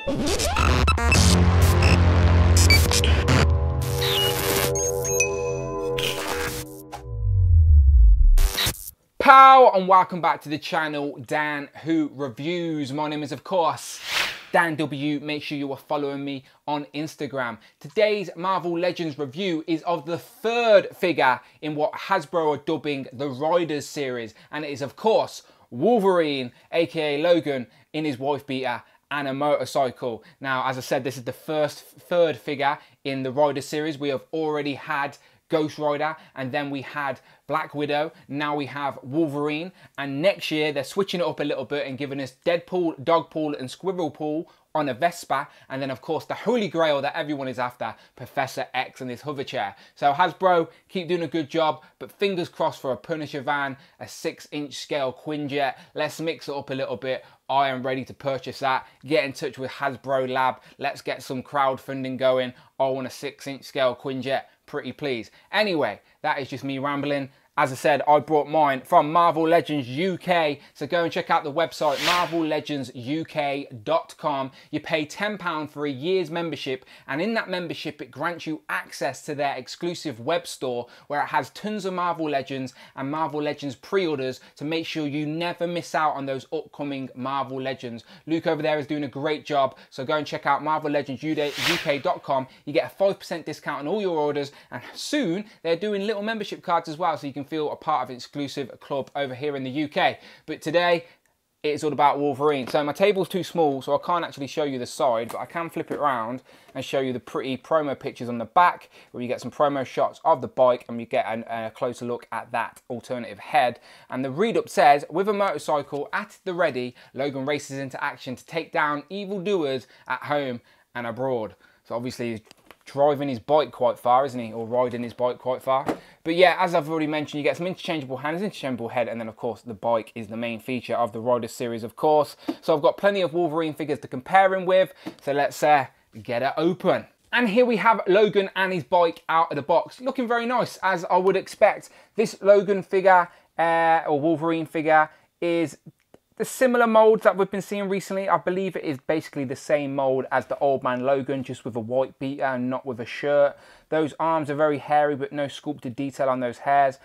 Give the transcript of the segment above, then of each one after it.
Pow, and welcome back to the channel, Dan Who Reviews. My name is, of course, Dan W. Make sure you are following me on Instagram. Today's Marvel Legends review is of the third figure in what Hasbro are dubbing the Riders series, and it is, of course, Wolverine, aka Logan, in his wife beater and a motorcycle. Now, as I said, this is the third figure in the Riders series. We have already had Ghost Rider, and then we had Black Widow. Now we have Wolverine, and next year they're switching it up a little bit and giving us Deadpool, Dogpool and Squirrelpool on a Vespa, and then of course the holy grail that everyone is after, Professor X and his hover chair. So Hasbro, keep doing a good job, but fingers crossed for a Punisher van, a 6-inch scale Quinjet. Let's mix it up a little bit. I am ready to purchase that. Get in touch with Hasbro Lab. Let's get some crowdfunding going. I want a 6-inch scale Quinjet, pretty please. Anyway, that is just me rambling. As I said, I brought mine from Marvel Legends UK, so go and check out the website, marvellegendsuk.com. You pay £10 for a year's membership, and in that membership, it grants you access to their exclusive web store, where it has tons of Marvel Legends and Marvel Legends pre-orders to make sure you never miss out on those upcoming Marvel Legends. Luke over there is doing a great job, so go and check out marvellegendsuk.com. You get a 5% discount on all your orders, and soon they're doing little membership cards as well, so you can feel a part of an exclusive club over here in the UK. But today it's all about Wolverine. So my table's too small, so I can't actually show you the side, but I can flip it around and show you the pretty promo pictures on the back, where you get some promo shots of the bike and you get a closer look at that alternative head. And the read-up says, with a motorcycle at the ready, Logan races into action to take down evildoers at home and abroad. So obviously he's driving his bike quite far, isn't he? Or riding his bike quite far. But yeah, as I've already mentioned, you get some interchangeable hands, interchangeable head, and then of course the bike is the main feature of the Riders series, of course. So I've got plenty of Wolverine figures to compare him with. So let's get it open. And here we have Logan and his bike out of the box, looking very nice, as I would expect. This Logan figure, or Wolverine figure, is the similar molds that we've been seeing recently. I believe it is basically the same mold as the Old Man Logan, just with a white beater and not with a shirt. Those arms are very hairy, but no sculpted detail on those hairs.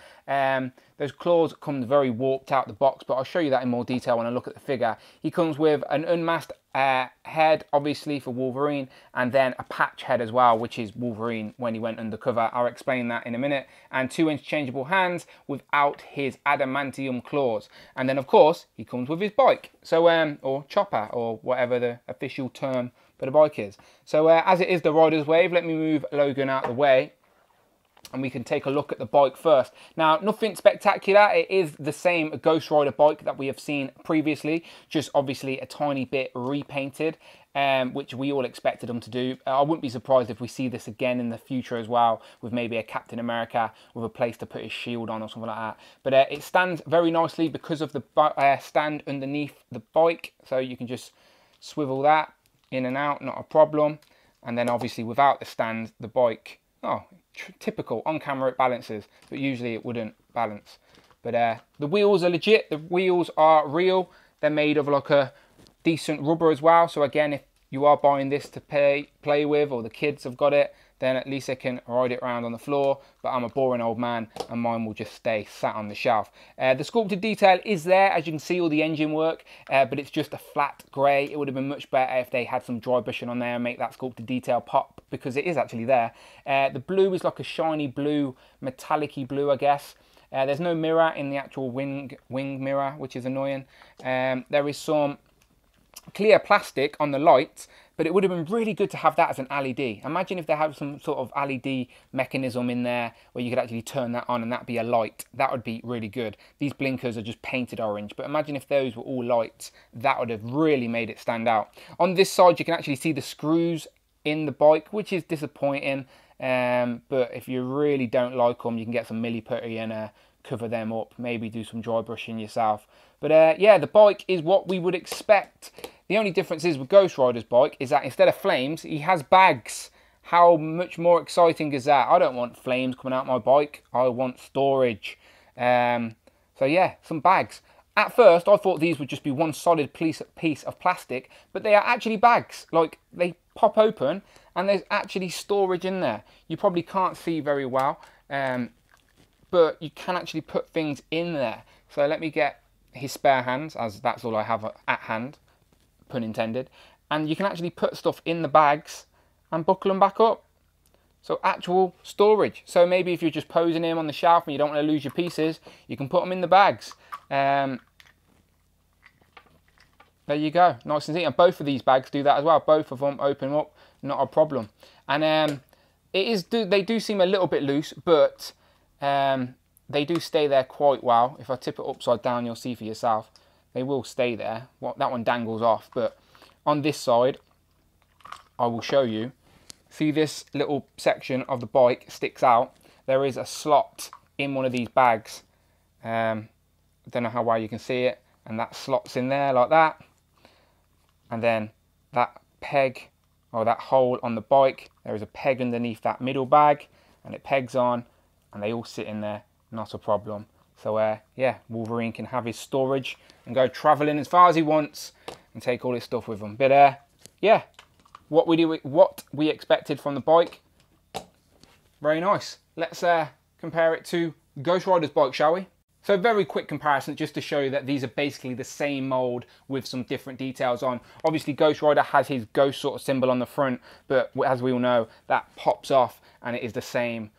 Those claws come very warped out the box, but I'll show you that in more detail when I look at the figure. He comes with an unmasked head, obviously, for Wolverine, and then a patch head as well, which is Wolverine when he went undercover. I'll explain that in a minute. And 2 interchangeable hands without his adamantium claws. And then, of course, he comes with his bike, so or chopper, or whatever the official term for the bike is. So as it is the Riders wave, let me move Logan out of the way, and we can take a look at the bike first. Now, nothing spectacular. It is the same Ghost Rider bike that we have seen previously, just obviously a tiny bit repainted, which we all expected them to do. I wouldn't be surprised if we see this again in the future as well, with maybe a Captain America with a place to put his shield on or something like that. But it stands very nicely because of the stand underneath the bike, so you can just swivel that in and out, not a problem. And then obviously without the stand, the bike, typical, on camera it balances, but usually it wouldn't balance. But the wheels are legit, the wheels are real. They're made of like a decent rubber as well, so again, if you are buying this to play with, or the kids have got it, then at least they can ride it around on the floor. But I'm a boring old man, and mine will just stay sat on the shelf. The sculpted detail is there, as you can see, all the engine work, but it's just a flat grey. It would have been much better if they had some dry brushing on there and make that sculpted detail pop, because it is actually there. The blue is like a shiny blue, metallic-y blue, I guess. There's no mirror in the actual wing mirror, which is annoying. There is some clear plastic on the lights, but it would have been really good to have that as an LED. Imagine if they had some sort of LED mechanism in there where you could actually turn that on and that be a light. That would be really good. These blinkers are just painted orange, but imagine if those were all lights. That would have really made it stand out. On this side, you can actually see the screws in the bike, which is disappointing. But if you really don't like them, you can get some milli putty and cover them up, maybe do some dry brushing yourself. But yeah, the bike is what we would expect. The only difference is with Ghost Rider's bike is that instead of flames, he has bags. How much more exciting is that? I don't want flames coming out my bike. I want storage. So yeah, some bags. At first, I thought these would just be one solid piece of plastic, but they are actually bags. Like, they pop open and there's actually storage in there. You probably can't see very well, but you can actually put things in there. So let me get his spare hands, as that's all I have at hand, pun intended. And you can actually put stuff in the bags and buckle them back up. So actual storage. So maybe if you're just posing him on the shelf and you don't want to lose your pieces, you can put them in the bags. There you go, nice and easy. And both of these bags do that as well. Both of them open up, not a problem. And they do seem a little bit loose, but they do stay there quite well. If I tip it upside down, you'll see for yourself. They will stay there. Well, that one dangles off, but on this side, I will show you. See this little section of the bike sticks out. There is a slot in one of these bags. I don't know how well you can see it. And that slots in there like that. And then that peg, or that hole on the bike, there is a peg underneath that middle bag. And it pegs on, and they all sit in there, not a problem. So yeah, Wolverine can have his storage and go traveling as far as he wants and take all his stuff with him. But yeah. What we expected from the bike, very nice. Let's compare it to Ghost Rider's bike, shall we? So very quick comparison, just to show you that these are basically the same mold with some different details on. Obviously Ghost Rider has his ghost sort of symbol on the front, but as we all know, that pops off and it is the same,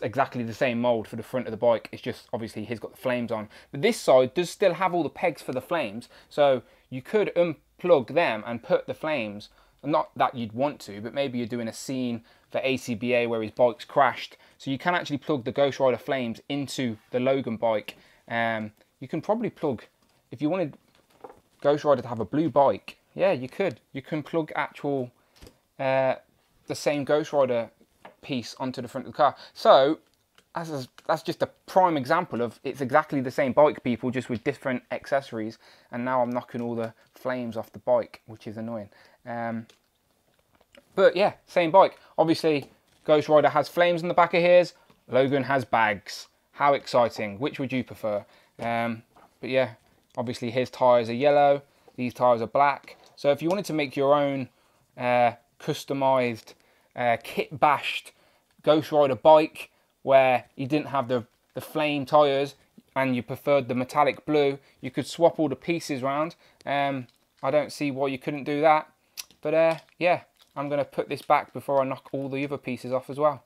exactly the same mold for the front of the bike. It's just obviously he's got the flames on. But this side does still have all the pegs for the flames, so you could unplug them and put the flames. Not that you'd want to, but maybe you're doing a scene for ACBA where his bike's crashed. So you can actually plug the Ghost Rider flames into the Logan bike. You can probably plug, if you wanted Ghost Rider to have a blue bike, yeah, you could. You can plug actual, the same Ghost Rider piece onto the front of the car. So that's just a prime example of it's exactly the same bike, people, just with different accessories. And now I'm knocking all the flames off the bike, which is annoying. But yeah, same bike. Obviously, Ghost Rider has flames in the back of his. Logan has bags. How exciting. Which would you prefer? But yeah, obviously his tyres are yellow. These tyres are black. So if you wanted to make your own customised, kit-bashed Ghost Rider bike where you didn't have the flame tyres and you preferred the metallic blue, you could swap all the pieces around. I don't see why you couldn't do that. But yeah, I'm going to put this back before I knock all the other pieces off as well.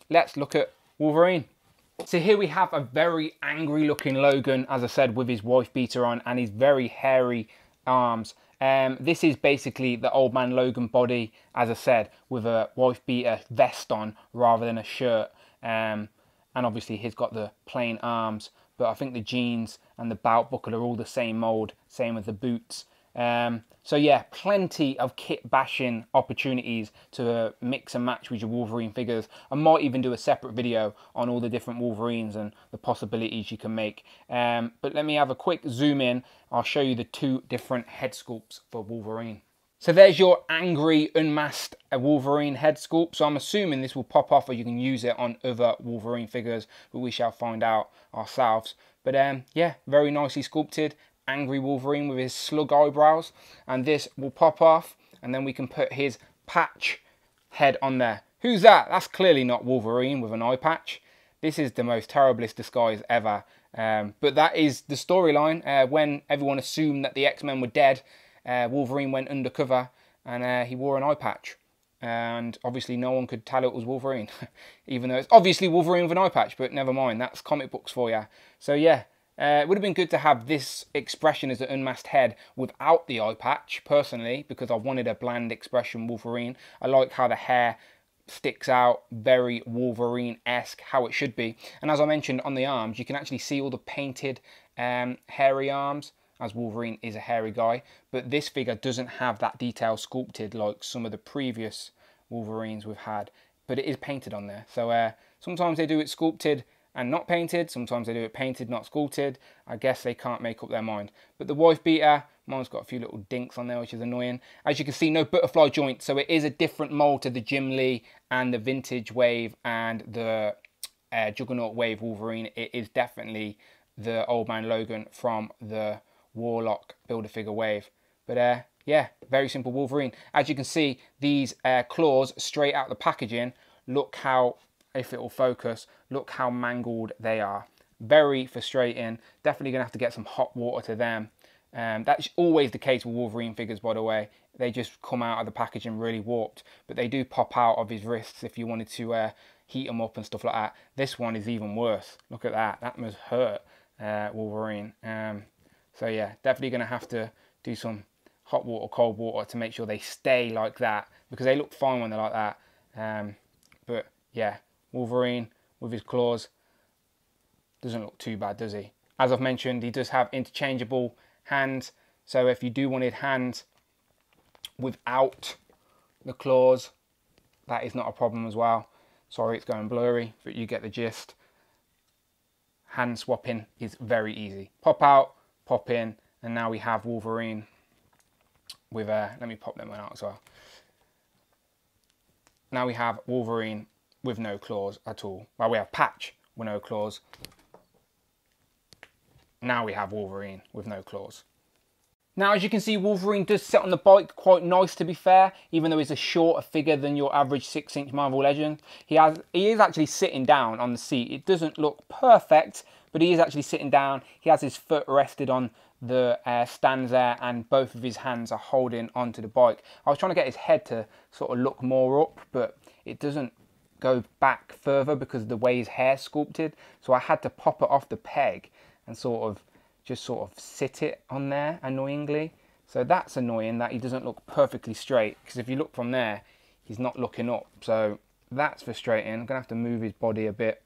Let's look at Wolverine. So here we have a very angry looking Logan, as I said, with his wife beater on and his very hairy arms. This is basically the old man Logan body, as I said, with a wife beater vest on rather than a shirt. And obviously he's got the plain arms, but I think the jeans and the belt buckle are all the same mold, same with the boots. So yeah, plenty of kit bashing opportunities to mix and match with your Wolverine figures. I might even do a separate video on all the different Wolverines and the possibilities you can make. But let me have a quick zoom in. I'll show you the two different head sculpts for Wolverine. So there's your angry unmasked Wolverine head sculpt. So I'm assuming this will pop off or you can use it on other Wolverine figures, but we shall find out ourselves. But yeah, very nicely sculpted. Angry Wolverine with his slug eyebrows, and this will pop off and then we can put his patch head on there. Who's that? That's clearly not Wolverine with an eye patch. This is the most terriblest disguise ever, but that is the storyline. When everyone assumed that the X-Men were dead, Wolverine went undercover and he wore an eye patch, and obviously no one could tell it was Wolverine even though it's obviously Wolverine with an eye patch, but never mind, that's comic books for you. So yeah, it would have been good to have this expression as an unmasked head without the eye patch, personally, because I wanted a bland expression Wolverine. I like how the hair sticks out, very Wolverine-esque, how it should be. And as I mentioned on the arms, you can actually see all the painted hairy arms, as Wolverine is a hairy guy. But this figure doesn't have that detail sculpted like some of the previous Wolverines we've had. But it is painted on there. So sometimes they do it sculpted and not painted. Sometimes they do it painted, not sculpted. I guess they can't make up their mind. But the wife beater, mine's got a few little dinks on there, which is annoying. As you can see, no butterfly joint, so it is a different mold to the Jim Lee and the Vintage Wave and the Juggernaut Wave Wolverine. It is definitely the Old Man Logan from the Warlock Build-A-Figure wave. But yeah, very simple Wolverine. As you can see, these claws straight out the packaging, look how, if it will focus, look how mangled they are. Very frustrating. Definitely going to have to get some hot water to them. That's always the case with Wolverine figures, by the way. They just come out of the packaging really warped, but they do pop out of his wrists if you wanted to heat them up and stuff like that. This one is even worse. Look at that. That must hurt Wolverine. So yeah, definitely going to have to do some hot water, cold water to make sure they stay like that, because they look fine when they're like that. But yeah, Wolverine with his claws doesn't look too bad, does he? As I've mentioned, he does have interchangeable hands, so if you do want his hands without the claws, that is not a problem as well. Sorry, it's going blurry, but you get the gist. Hand swapping is very easy. Pop out, pop in, and now we have Wolverine with let me pop them out as well. Now we have Wolverine with no claws at all. Well, we have Patch with no claws. Now we have Wolverine with no claws. Now, as you can see, Wolverine does sit on the bike quite nice, to be fair, even though he's a shorter figure than your average 6-inch Marvel Legend. He is actually sitting down on the seat. It doesn't look perfect, but he is actually sitting down. He has his foot rested on the stands there, and both of his hands are holding onto the bike. I was trying to get his head to sort of look more up, but it doesn't go back further because of the way his hair's sculpted. So I had to pop it off the peg and just sort of sit it on there, annoyingly. So that's annoying that he doesn't look perfectly straight, because if you look from there, he's not looking up. So that's frustrating. I'm gonna have to move his body a bit.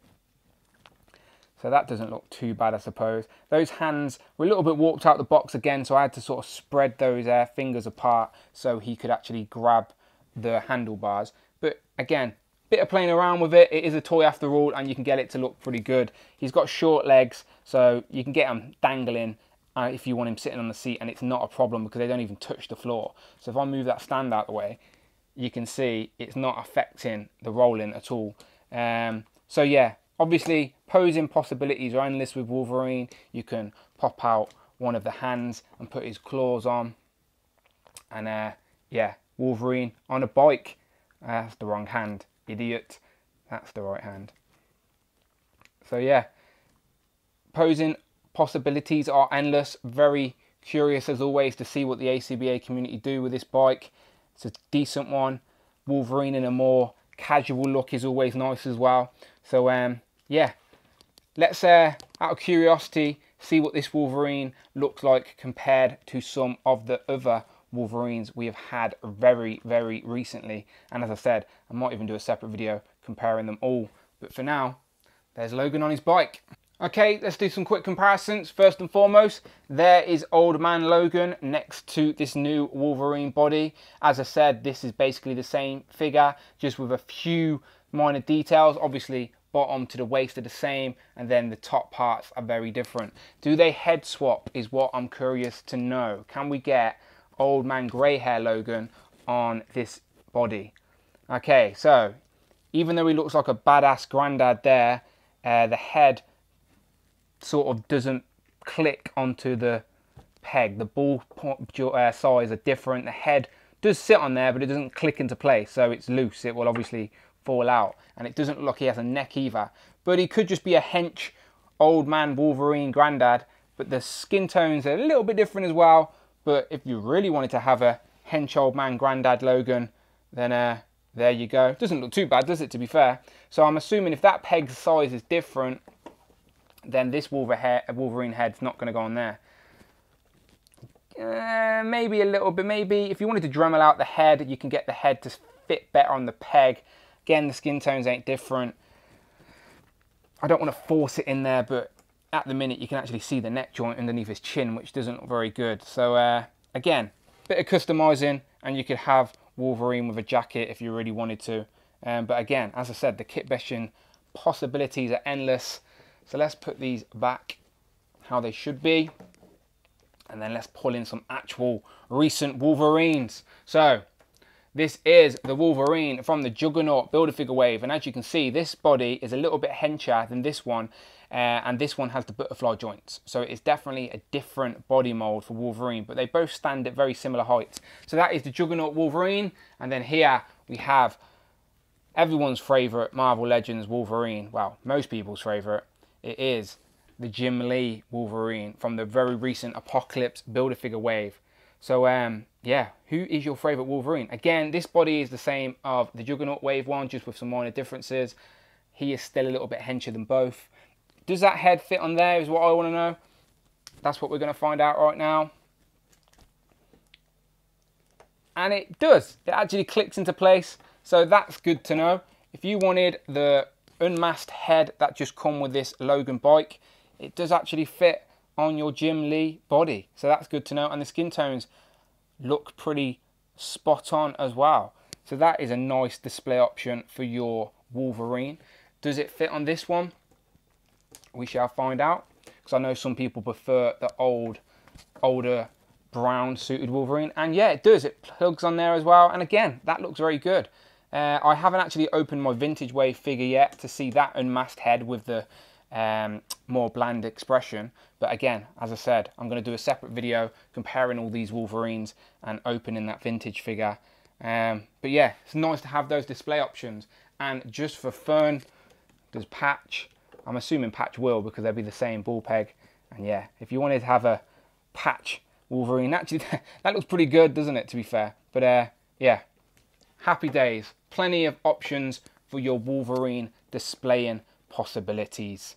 So that doesn't look too bad, I suppose. Those hands were a little bit warped out the box again, so I had to sort of spread those fingers apart so he could actually grab the handlebars. But again, bit of playing around with it. It is a toy after all, and you can get it to look pretty good. He's got short legs, so you can get him dangling if you want him sitting on the seat, and it's not a problem because they don't even touch the floor. So if I move that stand out the way, you can see it's not affecting the rolling at all. So yeah, obviously posing possibilities are endless with Wolverine. You can pop out one of the hands and put his claws on, and yeah, Wolverine on a bike. That's the wrong hand. Idiot. That's the right hand. So yeah, posing possibilities are endless. Very curious as always to see what the ACBA community do with this bike. It's a decent one. Wolverine in a more casual look is always nice as well. So yeah, let's out of curiosity see what this Wolverine looks like compared to some of the other Wolverines we have had very recently. And as I said, I might even do a separate video comparing them all, but for now, there's Logan on his bike. Okay, let's do some quick comparisons. First and foremost, there is Old Man Logan next to this new Wolverine body. As I said, this is basically the same figure, just with a few minor details. Obviously, bottom to the waist are the same, and then the top parts are very different. Do they head swap is what I'm curious to know. Can we get Old Man grey hair Logan on this body? Okay, so even though he looks like a badass granddad there, the head sort of doesn't click onto the peg. The ball size are different. The head does sit on there, but it doesn't click into place, so it's loose. It will obviously fall out, and it doesn't look like he has a neck either. But he could just be a hench Old Man Wolverine granddad, but the skin tones are a little bit different as well. But if you really wanted to have a hench Old Man Grandad Logan, then there you go. Doesn't look too bad, does it, to be fair? So I'm assuming if that peg size is different, then this Wolverine head's not going to go on there. Maybe a little bit, maybe. If you wanted to Dremel out the head, you can get the head to fit better on the peg. Again, the skin tones ain't different. I don't want to force it in there, but at the minute you can actually see the neck joint underneath his chin, which doesn't look very good. So again, bit of customizing, and you could have Wolverine with a jacket if you really wanted to. But again, as I said, the kit bashing possibilities are endless. So let's put these back how they should be, and then let's pull in some actual recent Wolverines. So this is the Wolverine from the Juggernaut Build-A-Figure wave, and as you can see, this body is a little bit henchier than this one. and this one has the butterfly joints. So it's definitely a different body mold for Wolverine, but they both stand at very similar heights. So that is the Juggernaut Wolverine, and then here we have everyone's favourite Marvel Legends Wolverine. Well, most people's favourite. It is the Jim Lee Wolverine from the very recent Apocalypse Build-A-Figure wave. So yeah, who is your favourite Wolverine? Again, this body is the same of the Juggernaut wave one, just with some minor differences. He is still a little bit henchier than both. Does that head fit on there is what I want to know. That's what we're going to find out right now. And it does. It actually clicks into place. So that's good to know. If you wanted the unmasked head that just come with this Logan bike, it does actually fit on your Jim Lee body. So that's good to know. And the skin tones look pretty spot on as well. So that is a nice display option for your Wolverine. Does it fit on this one? We shall find out. Because I know some people prefer the older brown suited Wolverine. And yeah, it does. It plugs on there as well. And again, that looks very good. I haven't actually opened my Vintage Wave figure yet to see that unmasked head with the more bland expression. But again, as I said, I'm going to do a separate video comparing all these Wolverines and opening that vintage figure. But yeah, it's nice to have those display options. And just for fun, does Patch, I'm assuming Patch will, because they'll be the same ball peg. And yeah, if you wanted to have a Patch Wolverine, actually that looks pretty good, doesn't it, to be fair. But yeah, happy days. Plenty of options for your Wolverine displaying possibilities.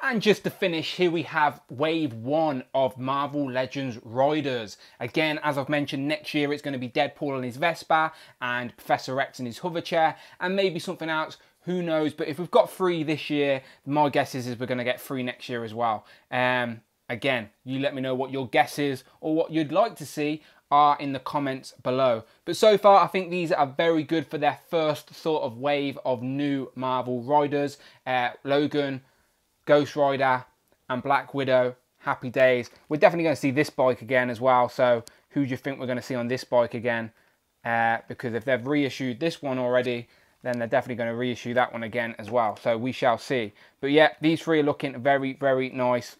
And just to finish, here we have Wave 1 of Marvel Legends Riders. Again, as I've mentioned, next year it's going to be Deadpool on his Vespa and Professor X in his hover chair and maybe something else, who knows. But if we've got 3 this year, my guess is we're going to get 3 next year as well. Again, you let me know what your guess is or what you'd like to see are in the comments below. But so far, I think these are very good for their first sort of wave of new Marvel Riders. Logan, Ghost Rider and Black Widow, happy days. We're definitely going to see this bike again as well. So who do you think we're going to see on this bike again? Because if they've reissued this one already, then they're definitely going to reissue that one again as well. So we shall see. But yeah, these 3 are looking very, very nice.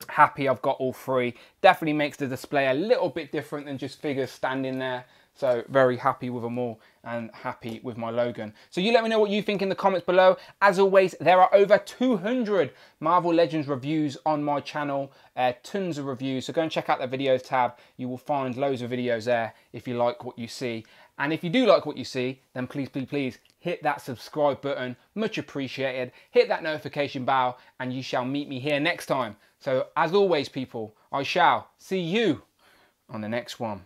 Happy I've got all 3. Definitely makes the display a little bit different than just figures standing there. So very happy with them all and happy with my Logan. So you let me know what you think in the comments below. As always, there are over 200 Marvel Legends reviews on my channel. Tons of reviews. So go and check out the videos tab. You will find loads of videos there if you like what you see. And if you do like what you see, then please, please, please hit that subscribe button. Much appreciated. Hit that notification bell and you shall meet me here next time. So as always, people, I shall see you on the next one.